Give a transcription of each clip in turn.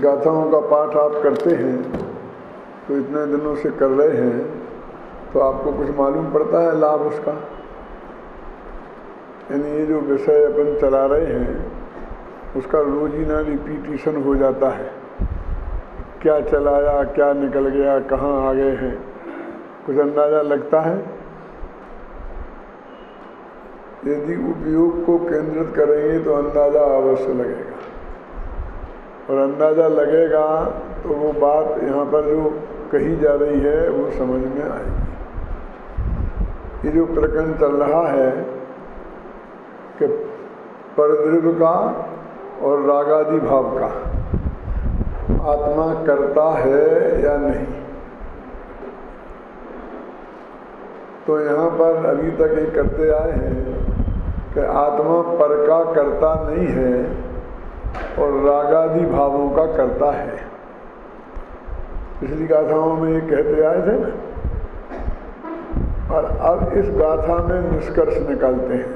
गाथाओं का पाठ आप करते हैं तो इतने दिनों से कर रहे हैं तो आपको कुछ मालूम पड़ता है लाभ उसका? यानी ये जो विषय अपन चला रहे हैं उसका रोजीना रिपीटिशन हो जाता है, क्या चलाया, क्या निकल गया, कहाँ आ गए हैं, कुछ अंदाज़ा लगता है? यदि उपयोग को केंद्रित करेंगे तो अंदाज़ा अवश्य लगेगा, और अंदाज़ा लगेगा तो वो बात यहाँ पर जो कही जा रही है वो समझ में आएगी। ये जो प्रकरण चल रहा है कि परद्रव्य का और रागादि भाव का आत्मा करता है या नहीं, तो यहाँ पर अभी तक ये करते आए हैं कि आत्मा पर का करता नहीं है और रागादि भावों का करता है। पिछली गाथाओं में ये कहते आए थे ना, और अब इस गाथा में निष्कर्ष निकालते हैं।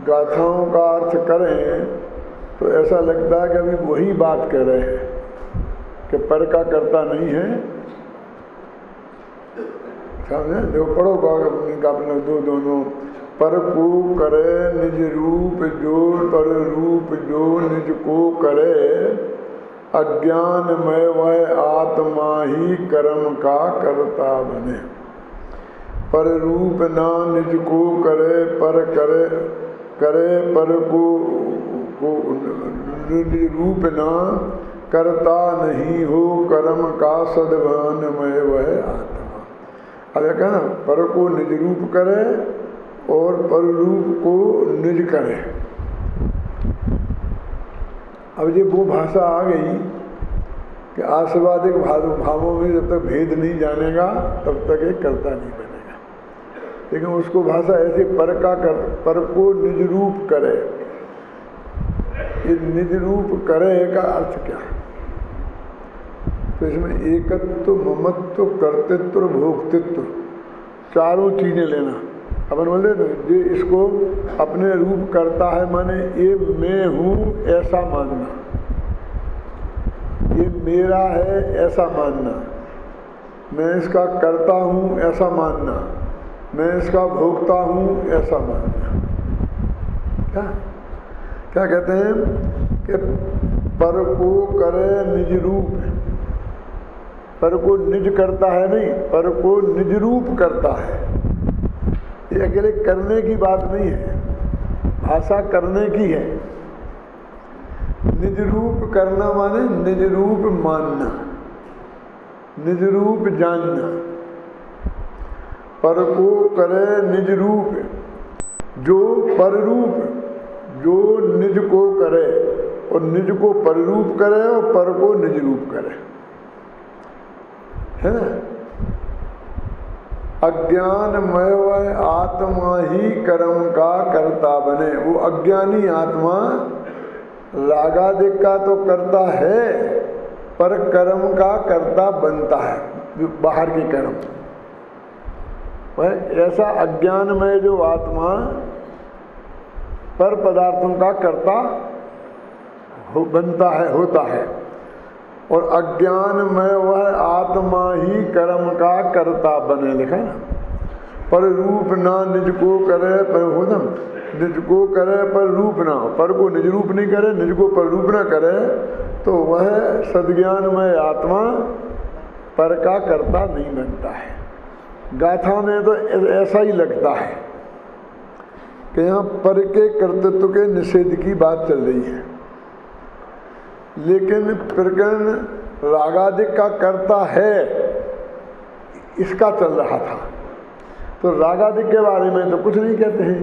गाथाओं का अर्थ करें तो ऐसा लगता है कि अभी वही बात कह रहे हैं कि पर का करता नहीं है। समझे? देखो पढ़ो अपने दोनों पर को करे निज रूप जो, पर रूप जो निज को करे, अज्ञानमय वह आत्मा ही कर्म का करता बने। पर रूप ना निज को करे, पर करे पर को निज रूप ना करता नहीं हो, कर्म का सद्भानमय वह आत्मा। अब कहना पर को निज रूप करे और पर रूप को निज करे। अब ये वो भाषा आ गई कि आस्वादिक भावों में जब तक भेद नहीं जानेगा तब तक ये करता नहीं बनेगा। लेकिन उसको भाषा ऐसे पर को निज रूप करे। ये निज रूप करे का अर्थ क्या है? तो इसमें एकत्व, ममत्व, कर्तृत्व, भोक्तृत्व चारों चीजें लेना। अपन बोलते तो ये इसको अपने रूप करता है, माने ये मैं हूँ ऐसा मानना, ये मेरा है ऐसा मानना, मैं इसका करता हूँ ऐसा मानना, मैं इसका भोगता हूँ ऐसा मानना। क्या कहते हैं कि पर को करे निज रूप, पर को निज करता है नहीं, पर को निज रूप करता है। ये अकेले करने की बात नहीं है, आशा करने की है। निज रूप करना माने निज रूप मानना, निज रूप जानना। पर को करे निज रूप जो, पर रूप जो निज को करे, और निज को पर रूप करे और पर को निज रूप करे, है ना? अज्ञानमय वह आत्मा ही कर्म का करता बने। वो अज्ञानी आत्मा रागादिक का तो करता है पर कर्म का करता बनता है, जो बाहर के कर्म। वह ऐसा अज्ञानमय जो आत्मा पर पदार्थों का करता बनता है, होता है, और अज्ञानमय वह आत्मा ही कर्म का करता बने। लिखा है ना, पर रूप ना निज को करे, पर हो ना निज को करे पर रूप ना, पर को निज रूप नहीं करे, निज को पर रूप ना करे, तो वह सद्ज्ञानमय आत्मा पर का करता नहीं बनता है। गाथा में तो ऐसा ही लगता है कि यहाँ पर के कर्तृत्व के निषेध की बात चल रही है, लेकिन प्रकरण रागादिक का करता है इसका चल रहा था। तो रागादिक के बारे में तो कुछ नहीं कहते हैं,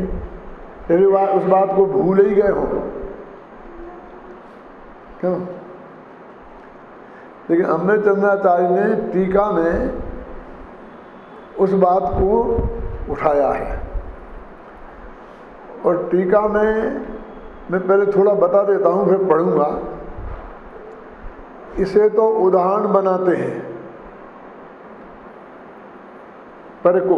यदि उस बात को भूल ही गए हो। क्यों? लेकिन अमृत चंद्राचार्य ने टीका में उस बात को उठाया है, और टीका में मैं पहले थोड़ा बता देता हूँ फिर पढ़ूंगा। इसे तो उदाहरण बनाते हैं पर को,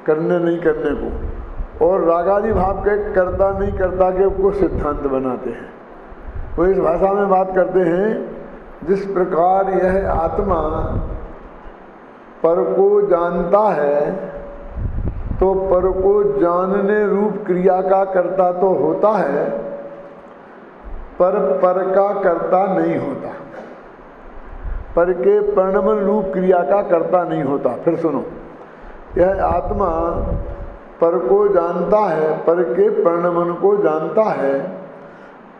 करने नहीं करने को, और रागादि भाव के करता नहीं करता के को सिद्धांत बनाते हैं। वो इस भाषा में बात करते हैं, जिस प्रकार यह आत्मा पर को जानता है तो पर को जानने रूप क्रिया का कर्ता तो होता है, पर पर का कर्ता नहीं होता। पर के परिणमन रूप क्रिया का कर्ता नहीं होता। फिर सुनो, यह आत्मा पर को जानता है, पर के परिणमन को जानता है,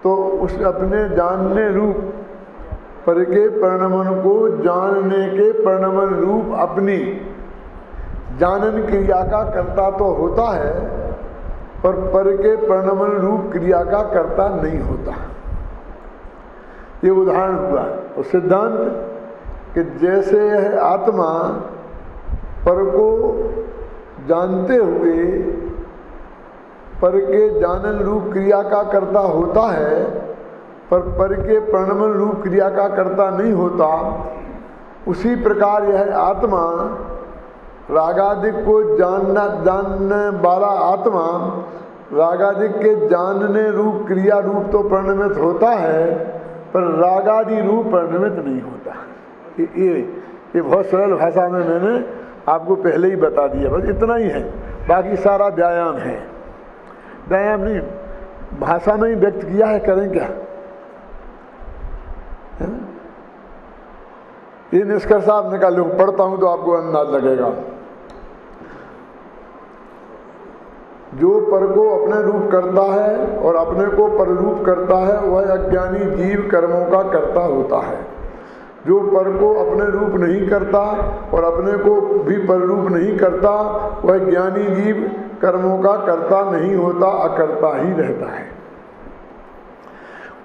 तो उस अपने जानने रूप पर के परिणमन को जानने के परिणमन रूप अपनी जानन क्रिया का कर्ता तो होता है, पर के परिणमन रूप क्रिया का कर्ता नहीं होता। ये उदाहरण हुआ। और सिद्धांत कि जैसे यह आत्मा पर को जानते हुए पर के जानन रूप क्रिया का कर्ता होता है, पर के परिणमन रूप क्रिया का कर्ता नहीं होता, उसी प्रकार यह आत्मा रागादिक को जानने वाला आत्मा रागादिक के जानने रूप क्रिया रूप तो परिणमित होता है, पर रागादि रूप परिणमित नहीं होता। ये बहुत सरल भाषा में मैंने आपको पहले ही बता दिया, बस इतना ही है, बाकी सारा व्यायाम है। व्यायाम नहीं, भाषा में ही व्यक्त किया है, करें क्या? है? ये निष्कर्ष आप निकालो, पढ़ता हूं तो आपको अंदाज लगेगा। जो पर को अपने रूप करता है और अपने को पर रूप करता है, वह अज्ञानी जीव कर्मों का कर्ता होता है। जो पर को अपने रूप नहीं करता और अपने को भी पर रूप नहीं करता, वह ज्ञानी जीव कर्मों का कर्ता नहीं होता, अकर्ता ही रहता है।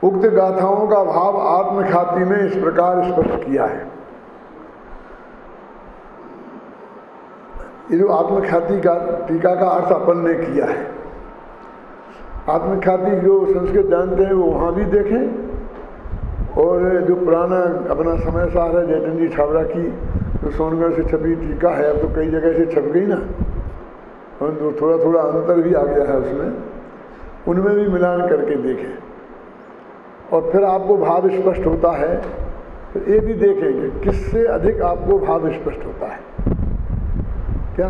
उक्त गाथाओं का भाव आत्मख्याति में इस प्रकार स्पष्ट किया है। ये जो आत्मख्याति का टीका का अर्थ अपन ने किया है, आत्मख्याति जो संस्कृत जानते हैं वो वहाँ भी देखें, और जो पुराना अपना समय सार है जयचंद जी छाबड़ा की जो सोनगढ़ से छपी टीका है, अब तो कई जगह से छप गई ना, और तो थोड़ा थोड़ा अंतर भी आ गया है उसमें, उनमें भी मिलान करके देखें और फिर आपको भाव स्पष्ट होता है। तो ये भी देखेंगे किससे अधिक आपको भाव स्पष्ट होता है। क्या?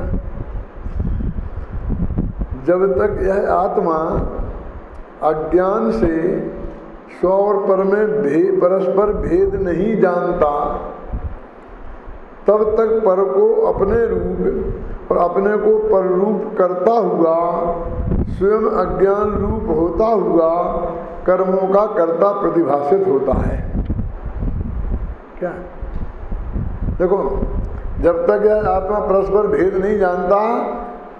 जब तक यह आत्मा अज्ञान से स्व और पर में परस्पर भेद नहीं जानता, तब तक पर को अपने रूप और अपने को पर रूप करता हुआ स्वयं अज्ञान रूप होता हुआ कर्मों का कर्ता प्रतिभाषित होता है। क्या? देखो, जब तक यह आत्मा परस्पर भेद नहीं जानता,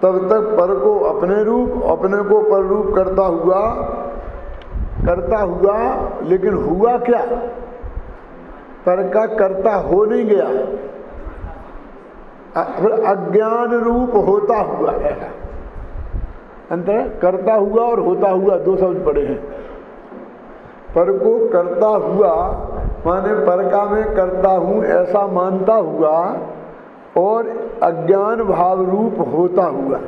तब तक पर को अपने रूप अपने को पर रूप करता हुआ, लेकिन हुआ क्या? पर का कर्ता हो नहीं गया, फिर अज्ञान रूप होता हुआ है। अंतर करता हुआ और होता हुआ दो शब्द पड़े हैं। पर को करता हुआ माने पर का मैं करता हूँ ऐसा मानता हुआ, और अज्ञान भाव रूप होता हुआ।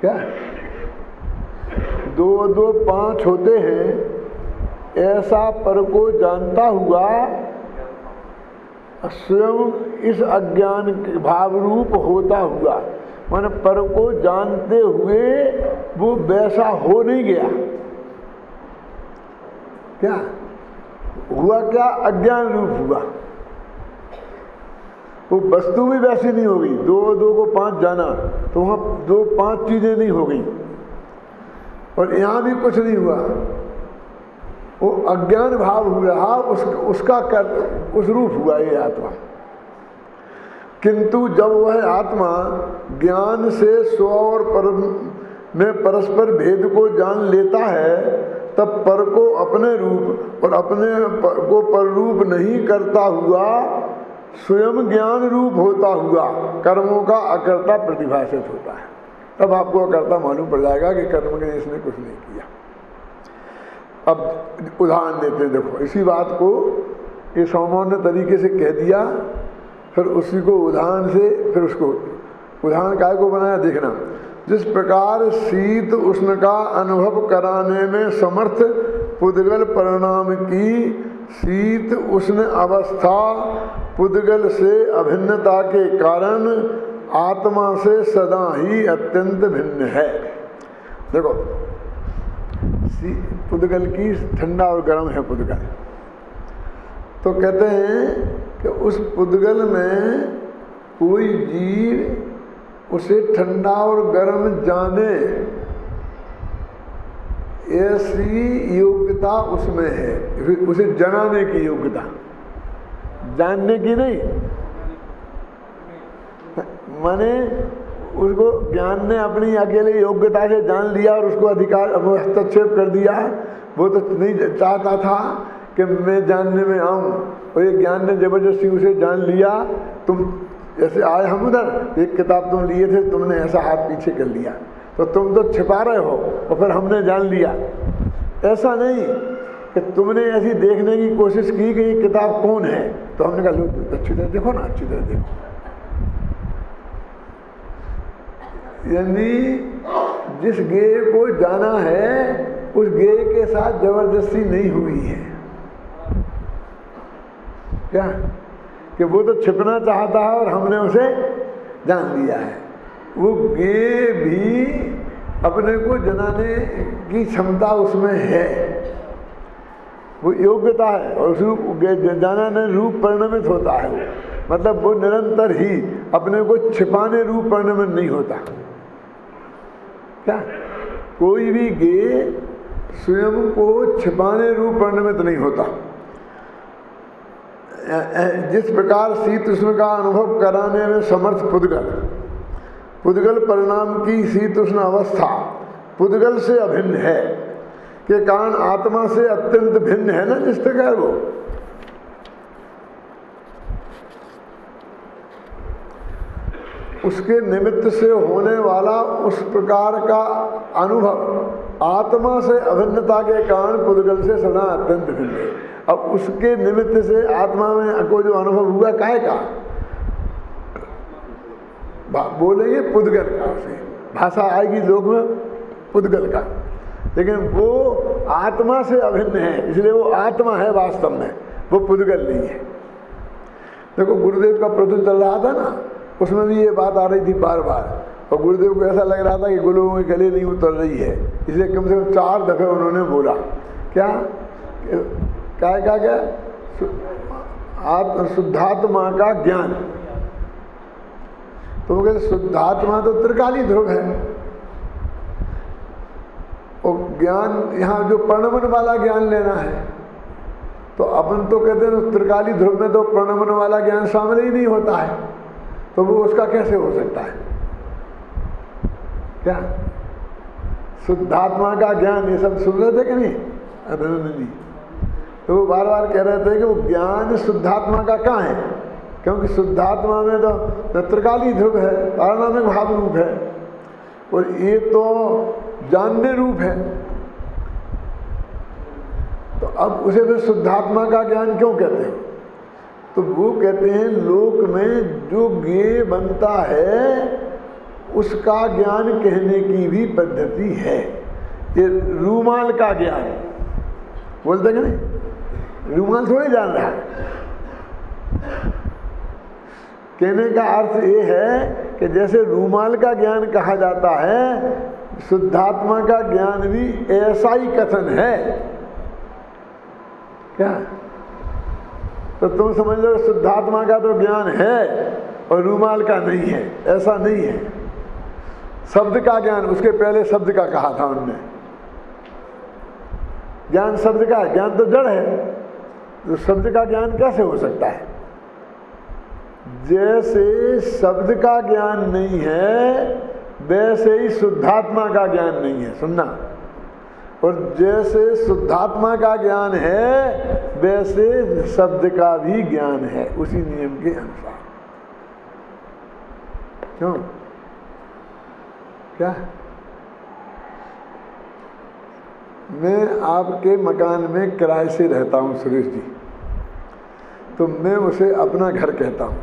क्या? दो दो पांच होते हैं, ऐसा पर को जानता हुआ स्वयं इस अज्ञान भाव रूप होता हुआ, माने पर को जानते हुए वो वैसा हो नहीं गया। क्या हुआ? क्या अज्ञान रूप हुआ, वो वस्तु भी वैसी नहीं होगी। दो दो को पांच जाना तो वहाँ दो पांच चीजें नहीं हो गई, और यहाँ भी कुछ नहीं हुआ, वो अज्ञान भाव हुआ, उसका उस रूप हुआ ये आत्मा। किंतु जब वह आत्मा ज्ञान से स्व और पर में परस्पर भेद को जान लेता है, तब पर को अपने रूप और अपने को पर रूप नहीं करता हुआ स्वयं ज्ञान रूप होता हुआ कर्मों का अकर्ता प्रतिभाषित होता है। तब आपको अकर्ता मालूम पड़ जाएगा कि कर्म के इसने कुछ नहीं किया। अब उदाहरण देते हैं, देखो इसी बात को ये सामान्य तरीके से कह दिया, फिर उसी को उदाहरण से, फिर उसको उदाहरण काय को बनाया देखना। जिस प्रकार शीत उष्ण का अनुभव कराने में समर्थ पुद्गल परिणाम की शीत उष्ण अवस्था पुद्गल से अभिन्नता के कारण आत्मा से सदा ही अत्यंत भिन्न है। देखो, पुद्गल की ठंडा और गर्म है पुद्गल, तो कहते हैं कि उस पुद्गल में कोई जीव उसे ठंडा और गर्म जाने ऐसी योग्यता उसमें है, उसे जनाने की योग्यता, जानने की नहीं। माने उसको ज्ञान ने अपनी अकेले योग्यता से जान लिया और उसको अधिकार हस्तक्षेप कर दिया। वो तो नहीं चाहता था कि मैं जानने में आऊँ, और ये ज्ञान ने जबरदस्ती उसे जान लिया। तुम जैसे आए हम उधर, एक किताब तुम लिए थे, तुमने ऐसा हाथ पीछे कर लिया, तो तुम तो छिपा रहे हो और फिर हमने जान लिया। ऐसा नहीं कि तुमने ऐसी देखने की कोशिश की कि ये किताब कौन है, तो हमने कहा लो अच्छी तरह देखो ना, अच्छी तरह देखो। यानी जिस गेय को जाना है उस गेय के साथ जबरदस्ती नहीं हुई है। क्या कि वो तो छिपना चाहता है और हमने उसे जान लिया है। वो गेय भी अपने को जनाने की क्षमता उसमें है, वो योग्यता है, और उस जाना रूप परिणमित होता है। वो मतलब वो निरंतर ही अपने को छिपाने रूप परिणमित नहीं होता। क्या कोई भी गेय स्वयं को छिपाने रूप परिणमित नहीं होता। जिस प्रकार शीत उष्ण का अनुभव कराने में समर्थ पुद्गल परिणाम की शीत उष्ण अवस्था पुद्गल से अभिन्न है के कारण आत्मा से अत्यंत भिन्न है ना, जिस प्रकार वो उसके निमित्त से होने वाला उस प्रकार का अनुभव आत्मा से अभिन्नता के कारण पुद्गल से सदा अत्यंत भिन्न है। अब उसके निमित्त से आत्मा में को जो अनुभव हुआ काहे का, बोलेंगे पुद्गल का, उसे भाषा आएगी लोक में पुद्गल का, लेकिन वो आत्मा से अभिन्न है, इसलिए वो आत्मा है वास्तव में, वो पुद्गल नहीं है। देखो गुरुदेव का प्रवचन चल रहा था ना, उसमें भी ये बात आ रही थी बार बार, और गुरुदेव को ऐसा लग रहा था कि गुरुओं के गले नहीं उतर रही है, इसलिए कम से कम 4 दफे उन्होंने बोला क्या शुद्धात्मा का ज्ञान। तो वो कहते शुद्धात्मा तो त्रिकाली ध्रुव है, और ज्ञान यहाँ जो प्रणमन वाला ज्ञान लेना है, तो अपन तो कहते हैं त्रिकाली ध्रुव में तो प्रणमन वाला ज्ञान शामिल ही नहीं होता है, तो वो उसका कैसे हो सकता है। क्या शुद्धात्मा का ज्ञान, ये सब सुन रहे थे कि नहीं अभिनंदन जी? तो वो बार बार कह रहे थे कि वो ज्ञान शुद्धात्मा का कहाँ है, क्योंकि शुद्धात्मा में तो त्रिकाली ध्रुव है, पारणामिक भाव रूप है, और ये तो जानने रूप है। तो अब उसे फिर शुद्धात्मा का ज्ञान क्यों कहते हैं? तो वो कहते हैं लोक में जो ज्ञेय बनता है उसका ज्ञान कहने की भी पद्धति है। ये रूमाल का ज्ञान बोलते कि नहीं, रूमाल थोड़ी जान रहा है। कहने का अर्थ ये है कि जैसे रूमाल का ज्ञान कहा जाता है, शुद्धात्मा का ज्ञान भी ऐसा ही कथन है। क्या तो तुम समझ लो शुद्धात्मा का तो ज्ञान है और रूमाल का नहीं है, ऐसा नहीं है। शब्द का ज्ञान, उसके पहले शब्द का कहा था उनने, ज्ञान शब्द का, ज्ञान तो जड़ है, तो शब्द का ज्ञान कैसे हो सकता है? जैसे शब्द का ज्ञान नहीं है वैसे ही शुद्धात्मा का ज्ञान नहीं है, सुनना। और जैसे शुद्धात्मा का ज्ञान है वैसे शब्द का भी ज्ञान है, उसी नियम के अनुसार। क्यों? क्या मैं आपके मकान में किराए से रहता हूँ सुरेश जी, तो मैं उसे अपना घर कहता हूँ,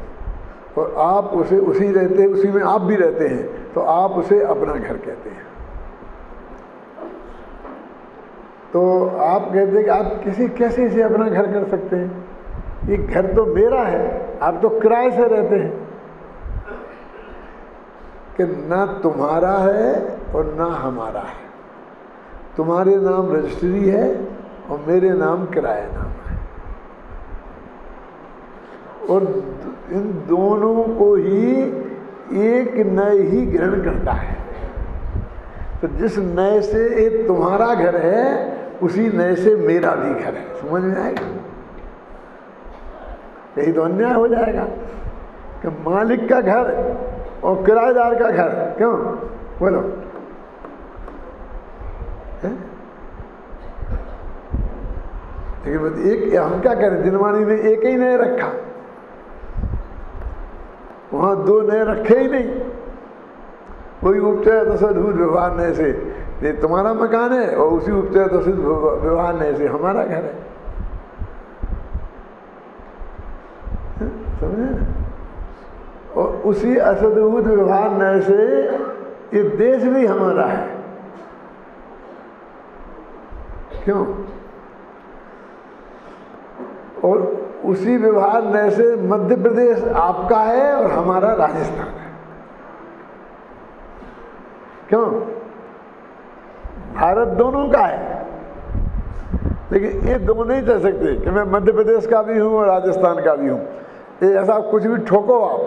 और आप उसे उसी रहते हैं, उसी में आप भी रहते हैं, तो आप उसे अपना घर कहते हैं। तो आप कहते हैं कि आप कैसे इसे अपना घर कर सकते हैं? ये घर तो मेरा है, आप तो किराए से रहते हैं। कि ना तुम्हारा है और ना हमारा है। तुम्हारे नाम रजिस्ट्री है और मेरे नाम किराया नाम है, और इन दोनों को ही एक नए ही ग्रहण करता है। तो जिस नए से एक तुम्हारा घर है, उसी नए से मेरा भी घर है। समझ में आएगा? यही तो अन्याय हो जाएगा कि मालिक का घर और किराएदार का घर। क्यों बोलो? लेकिन एक हम क्या करें, दिनवाणी ने एक ही नए रखा, वहां दो नए रखे ही नहीं। कोई उपचय तसदूत व्यवहार नए से, ये तुम्हारा मकान है, और उसी उपचय तसदूत व्यवहार नए से हमारा घर है। समझे? और उसी असदूत व्यवहार नए से ये देश भी हमारा है। क्यों? और उसी व्यवहार नए से मध्य प्रदेश आपका है और हमारा राजस्थान है। क्यों? भारत दोनों का है, लेकिन ये दोनों नहीं कह सकते कि मैं मध्य प्रदेश का भी हूं और राजस्थान का भी हूं। ये ऐसा कुछ भी ठोको आप,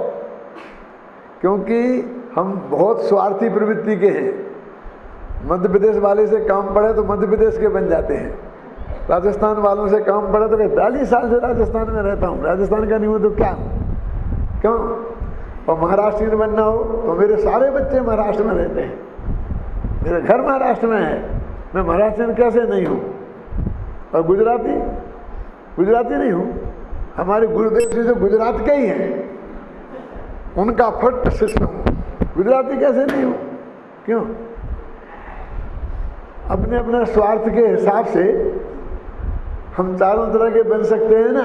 क्योंकि हम बहुत स्वार्थी प्रवृत्ति के हैं। मध्य प्रदेश वाले से काम पड़े तो मध्य प्रदेश के बन जाते हैं, राजस्थान वालों से काम पड़े तो 42 साल से राजस्थान में रहता हूँ, राजस्थान का नहीं हूँ तो क्या? क्यों? और महाराष्ट्र में बनना हो तो मेरे सारे बच्चे महाराष्ट्र में रहते हैं, मेरा घर महाराष्ट्र में है, मैं महाराष्ट्र कैसे नहीं हूँ? और गुजराती नहीं हूँ। हमारे गुरुदेव जी तो गुजरात के ही हैं, उनका फट सिस्टम, गुजराती कैसे नहीं हूँ? क्यों? अपने अपने स्वार्थ के हिसाब से हम चारों तरह के बन सकते हैं ना,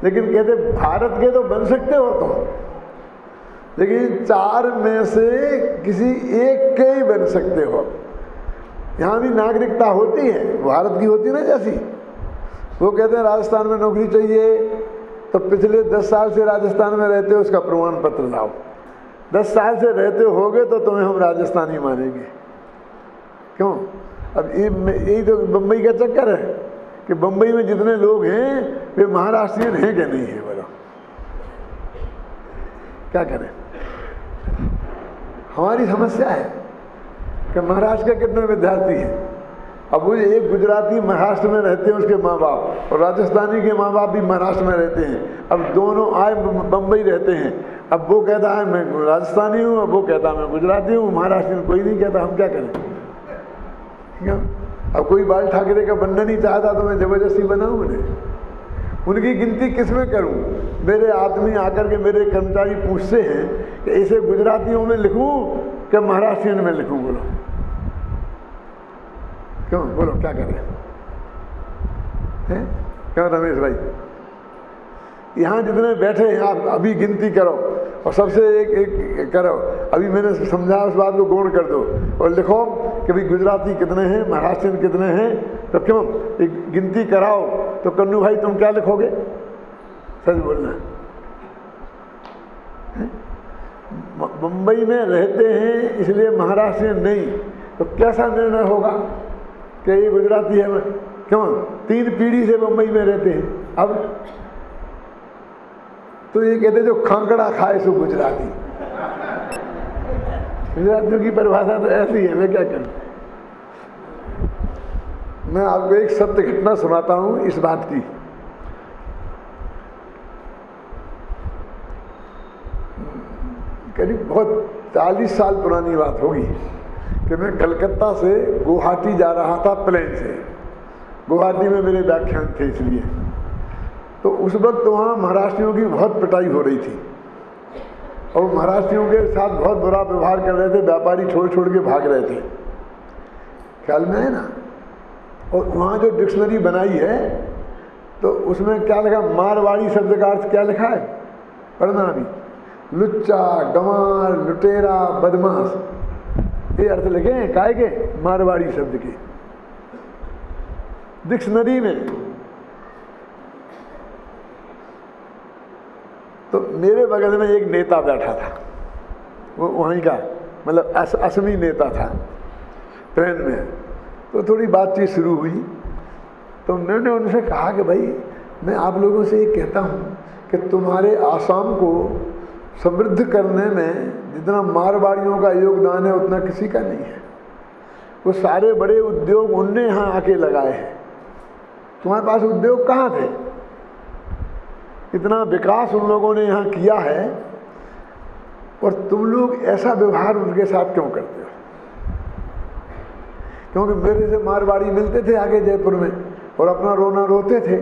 लेकिन कहते भारत के तो बन सकते हो तुम, लेकिन चार में से किसी एक के ही बन सकते हो। यहाँ भी नागरिकता होती है, भारत की होती ना जैसी। वो कहते हैं राजस्थान में नौकरी चाहिए तो पिछले 10 साल से राजस्थान में रहते हो उसका प्रमाण पत्र लाओ। 10 साल से रहते होगे तो तुम्हें हम राजस्थानी मानेंगे। क्यों? अब यही तो बम्बई का चक्कर है कि बम्बई में जितने लोग हैं वे महाराष्ट्रियन हैं कि नहीं है? बोलो क्या करें? हमारी समस्या है कि महाराष्ट्र के कितने विद्यार्थी हैं। अब वो एक गुजराती महाराष्ट्र में रहते हैं उसके माँ बाप, और राजस्थानी के माँ बाप भी महाराष्ट्र में रहते हैं। अब दोनों आए बम्बई रहते हैं। अब वो कहता है मैं राजस्थानी हूँ, अब वो कहता है मैं गुजराती हूँ, महाराष्ट्र में कोई नहीं कहता। हम क्या करें? क्यों? अब कोई बाल ठाकरे का बनना नहीं चाहता तो मैं जबरदस्ती बनाऊँ उन्हें? उनकी गिनती किस में करूँ? मेरे आदमी आकर के मेरे कर्मचारी पूछते हैं कि इसे गुजरातियों में लिखूँ कि महाराष्ट्रियन में लिखूँ? बोलो क्यों? बोलो क्या करें? हैं? क्यों रमेश भाई? यहाँ जितने बैठे हैं आप अभी गिनती करो और सबसे एक करो। अभी मैंने समझाया उस बात को गौण कर दो और लिखो कि भाई गुजराती कितने हैं, महाराष्ट्रियन कितने हैं। तो क्यों एक गिनती कराओ तो कन्नू भाई तुम क्या लिखोगे? सच बोलना। मुंबई में रहते हैं इसलिए महाराष्ट्रियन नहीं, तो कैसा निर्णय होगा कि ये गुजराती है? मैं क्यों 3 पीढ़ी से मुंबई में रहते हैं। अब तो ये कहते जो खांकड़ा खाए सो गुजराती। गुजरातियों की परिभाषा तो ऐसी है, मैं क्या करूं? मैं आपको एक सत्य घटना सुनाता हूं इस बात की। करीब बहुत 40 साल पुरानी बात होगी कि मैं कलकत्ता से गुवाहाटी जा रहा था प्लेन से। गुवाहाटी में मेरे व्याख्यान थे, इसलिए तो उस वक्त वहाँ महाराष्ट्रियों की बहुत पिटाई हो रही थी और महाराष्ट्रियों के साथ बहुत बुरा व्यवहार कर रहे थे। व्यापारी छोड़ छोड़ के भाग रहे थे, ख्याल में है ना। और वहाँ जो डिक्शनरी बनाई है तो उसमें क्या लिखा, मारवाड़ी शब्द का अर्थ क्या लिखा है? पढ़ना अभी। लुच्चा, गंवार, लुटेरा, बदमाश, ये अर्थ लिखे हैं काय के? मारवाड़ी शब्द के डिक्शनरी में। तो मेरे बगल में एक नेता बैठा था, वो वहीं का मतलब असमी नेता था ट्रेन में। तो थोड़ी बातचीत शुरू हुई, तो मैंने उनसे कहा कि भाई मैं आप लोगों से ये कहता हूँ कि तुम्हारे आसाम को समृद्ध करने में जितना मारवाड़ियों का योगदान है उतना किसी का नहीं है। वो सारे बड़े उद्योग उनने यहाँ आके लगाए हैं, तुम्हारे पास उद्योग कहाँ थे? इतना विकास उन लोगों ने यहाँ किया है और तुम लोग ऐसा व्यवहार उनके साथ क्यों करते हो? क्योंकि मेरे से मारवाड़ी मिलते थे आगे जयपुर में और अपना रोना रोते थे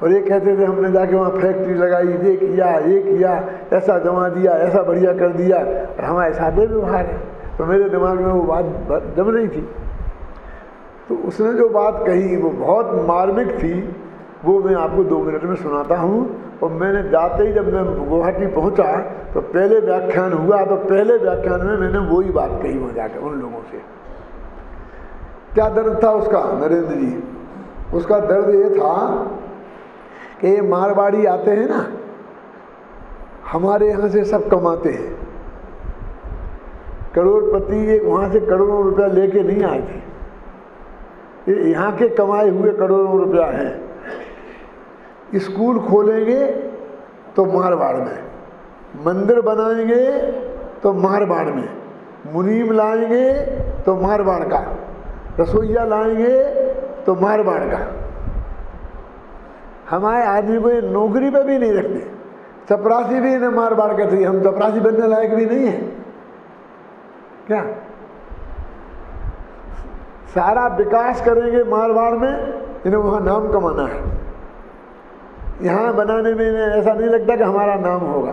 और ये कहते थे हमने जाके वहाँ फैक्ट्री लगाई, ये किया, ऐसा जमा दिया, ऐसा बढ़िया कर दिया, और हमारे सादे व्यवहार है। तो मेरे दिमाग में वो बात जम रही थी। तो उसने जो बात कही वो बहुत मार्मिक थी, वो मैं आपको 2 मिनट में सुनाता हूँ। और मैंने जाते ही जब मैं गुवाहाटी पहुँचा तो पहले व्याख्यान हुआ, तो पहले व्याख्यान में मैंने वही बात कही वहाँ जाकर उन लोगों से। क्या दर्द था उसका? नरेंद्र जी, उसका दर्द ये था कि ये मारवाड़ी आते हैं ना, हमारे यहाँ से सब कमाते हैं, करोड़पति ये वहाँ से करोड़ों रुपया लेके नहीं आए थे, ये यहाँ के कमाए हुए करोड़ों रुपया हैं। स्कूल खोलेंगे तो मारवाड़ में, मंदिर बनाएंगे तो मारवाड़ में, मुनीम लाएंगे तो मारवाड़ का, रसोईया लाएंगे तो मारवाड़ का। हमारे आदमी को ये नौकरी पे भी नहीं रखते, चपरासी भी इन्हें मारवाड़ के थे। हम चपरासी बनने लायक भी नहीं है क्या? सारा विकास करेंगे मारवाड़ में, इन्हें वहाँ नाम कमाना है। यहाँ बनाने में इन्हें ऐसा नहीं लगता कि हमारा नाम होगा।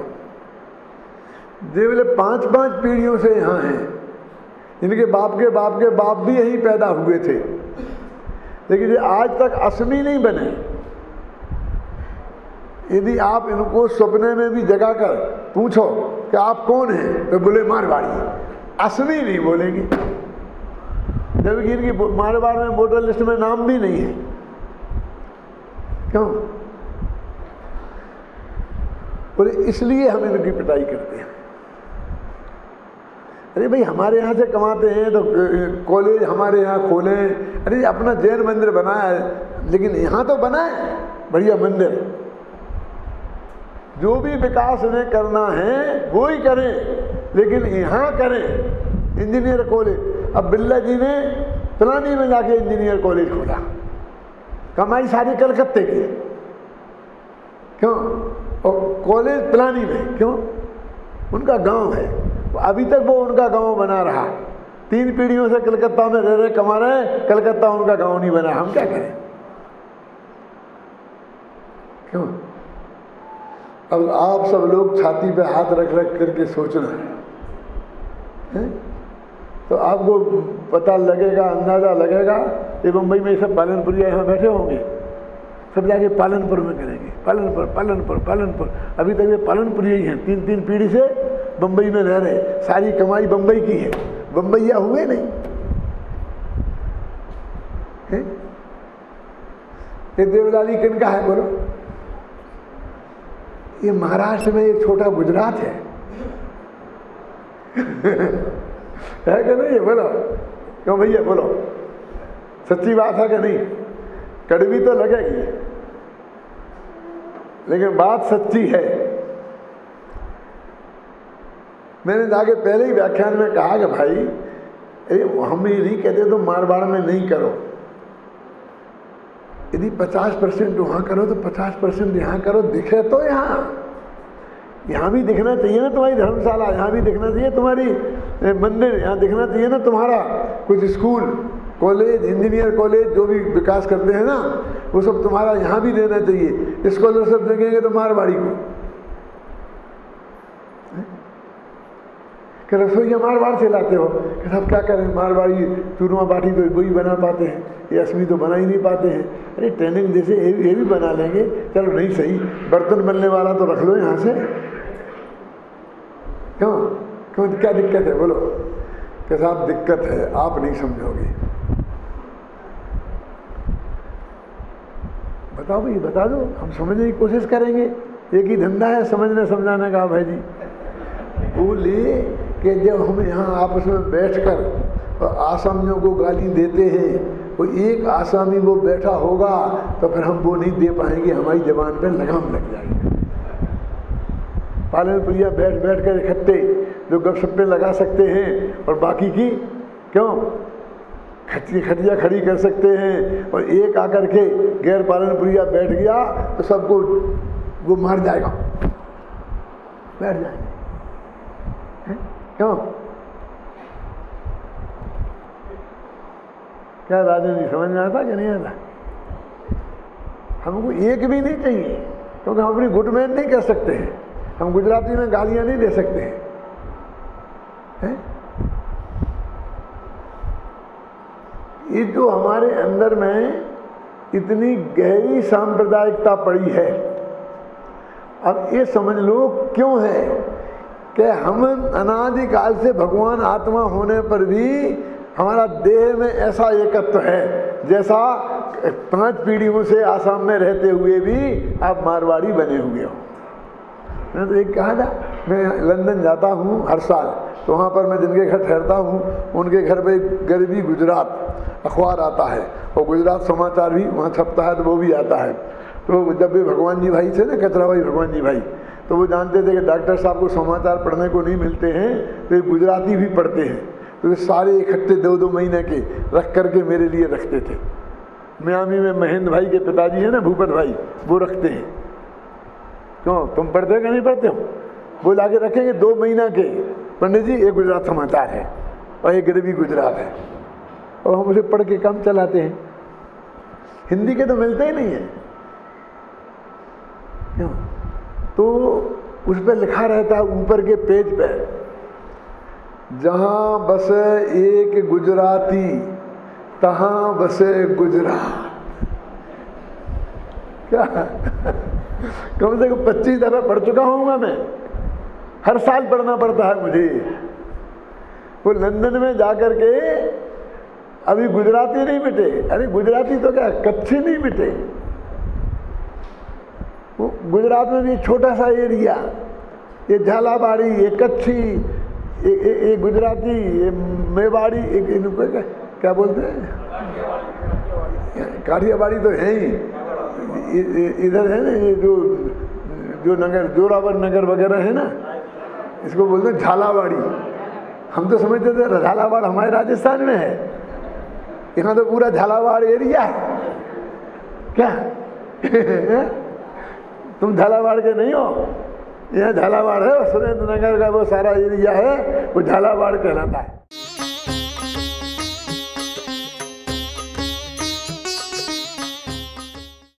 ये बोले 5-5 पीढ़ियों से यहाँ हैं, इनके बाप के बाप के बाप भी यहीं पैदा हुए थे, लेकिन ये आज तक असमी नहीं बने। यदि आप इनको सपने में भी जगाकर पूछो कि आप कौन हैं, तो बोले मारवाड़ी, असमी नहीं बोलेंगे, जबकि इनकी मारवाड़ में वोटर लिस्ट में नाम भी नहीं है। क्यों? बोले इसलिए हम इनकी पिटाई करते हैं। अरे भाई हमारे यहाँ से कमाते हैं तो कॉलेज हमारे यहाँ खोलें। अरे अपना जैन मंदिर बनाया है, लेकिन यहाँ तो बना है बढ़िया मंदिर। जो भी विकास इन्हें करना है वो ही करें, लेकिन यहाँ करें। इंजीनियर कॉलेज, अब बिरला जी ने पिलानी में जाके इंजीनियर कॉलेज खोला, कमाई सारी कलकत्ते की। क्यों? और कॉलेज पिलानी में, क्यों? उनका गांव है, अभी तक वो उनका गांव बना रहा। 3 पीढ़ियों से कलकत्ता में रह रहे कमा रहे हैं, कलकत्ता उनका गांव नहीं बना। हम क्या करें? क्यों? अब आप सब लोग छाती पे हाथ रख रख करके सोचना है, तो आपको पता लगेगा, अंदाजा लगेगा। ये मुंबई में सब पालनपुरिया यहाँ बैठे होंगे, सब जाके पालनपुर में करेंगे, पालनपुर। अभी तक ये पालनपुरी ही हैं, 3 पीढ़ी से बम्बई में रह रहे, सारी कमाई बम्बई की है, बम्बईया हुए नहीं है? ये देवलाली किनका है बोलो? ये महाराष्ट्र में एक छोटा गुजरात है है कि नहीं? बोलो क्यों भैया, बोलो सच्ची बात है कि नहीं? कड़वी तो लगेगी, लेकिन बात सच्ची है। मैंने जाके पहले ही व्याख्यान में कहा कि भाई हम ये नहीं कहते तो मारवाड़ में नहीं करो। यदि 50% वहाँ करो तो 50% यहाँ करो। दिखे तो यहाँ भी दिखना चाहिए ना तुम्हारी धर्मशाला, यहाँ भी दिखना चाहिए तुम्हारी मंदिर, यहाँ दिखना चाहिए ना तुम्हारा कुछ स्कूल, कॉलेज, इंजीनियर कॉलेज जो भी विकास करते हैं ना, वो सब तुम्हारा यहाँ भी देना चाहिए। स्कॉलरशिप देंगे तो मारवाड़ी को कि रसोईया मारवाड़ से लाते हो, कि सब क्या करें, मारवाड़ी चूरमा बाटी तो वही बना पाते हैं, ये असमी तो बना ही नहीं पाते हैं। अरे ट्रेनिंग जैसे ये भी बना लेंगे, चलो नहीं सही, बर्तन बनने वाला तो रख लो यहाँ से। क्यों क्यों, क्या दिक्कत है बोलो? कि साहब दिक्कत है, आप नहीं समझोगे। बताओ भाई, बता दो, हम समझने की कोशिश करेंगे। एक ही धंधा है समझने समझाने का भाई जी। बोले कि जब हम यहाँ आपस में बैठकर और आसामियों को गाली देते हैं, वो एक आसामी वो बैठा होगा तो फिर हम वो नहीं दे पाएंगे, हमारी जबान पे लगाम लग जाएगी। पालन पुलिया बैठ बैठ कर इकट्ठे जो गपशप्पे लगा सकते हैं और बाकी की क्यों खटिया खड़ी कर सकते हैं, और एक आकर के गैर पालन पुलिया बैठ गया तो सबको वो मार जाएगा, बैठ जाएंगे। क्यों? क्या राजनीति समझ में आता कि नहीं आता? हमको एक भी नहीं चाहिए, क्योंकि हम अपनी गुटमैन नहीं कर सकते हैं, हम गुजराती में गालियां नहीं दे सकते हैं। ये जो हमारे अंदर में इतनी गहरी सांप्रदायिकता पड़ी है, अब ये समझ लो क्यों है कि हम अनादिकाल से भगवान आत्मा होने पर भी हमारा देह में ऐसा एकत्व है, जैसा 5 पीढ़ियों से आसाम में रहते हुए भी आप मारवाड़ी बने हुए हो। मैं तो एक कहा था, मैं लंदन जाता हूँ हर साल, तो वहाँ पर मैं जिनके घर ठहरता हूँ उनके घर पे गरीबी गुजरात अखबार आता है, और गुजरात समाचार भी वहाँ छपता है, तो वो भी आता है। तो जब भी भगवान जी भाई थे ना, कचरा भाई भगवान जी भाई, तो वो जानते थे कि डॉक्टर साहब को समाचार पढ़ने को नहीं मिलते हैं, तो ये गुजराती भी पढ़ते हैं, तो ये सारे इकट्ठे 2-2 महीने के रख करके मेरे लिए रखते थे। मियामी में महेंद्र भाई के पिताजी हैं ना, भूपत भाई, वो रखते हैं। क्यों, तुम पढ़ते हो कि नहीं पढ़ते हो? वो लाके रखेंगे 2 महीना के, पंडित जी ये गुजरात समाचार है और ये गरीबी गुजरात है, और हम उसे पढ़ के काम चलाते हैं। हिंदी के तो मिलते ही नहीं है। क्यों? तो उस पर लिखा रहता है ऊपर के पेज पे, जहां बसे एक गुजराती तहां बसे गुजरात। क्या कम से कम 25 दफा पढ़ चुका हूँगा मैं, हर साल पढ़ना पड़ता है मुझे। वो लंदन में जाकर के अभी गुजराती नहीं मिटे, अरे गुजराती तो क्या कच्छी नहीं मिटे। वो गुजरात में भी छोटा सा एरिया, ये झालावाड़ी, ये कच्छी, ये गुजराती, ये मेवाड़ी, इनको क्या बोलते हैं, काठियावाड़ी तो है ही, इधर है ना ये जो नगर, जोरावर नगर वगैरह है ना, इसको बोलते हैं झालावाड़ी। हम तो समझते थे झालावाड़ हमारे राजस्थान में है, यहाँ तो पूरा झालावाड़ एरिया है। क्या तुम झालावाड़ के नहीं हो? यहाँ झालावाड़ है, सुरेंद्र नगर का वो सारा एरिया है, वो झालावाड़ कहलाता है।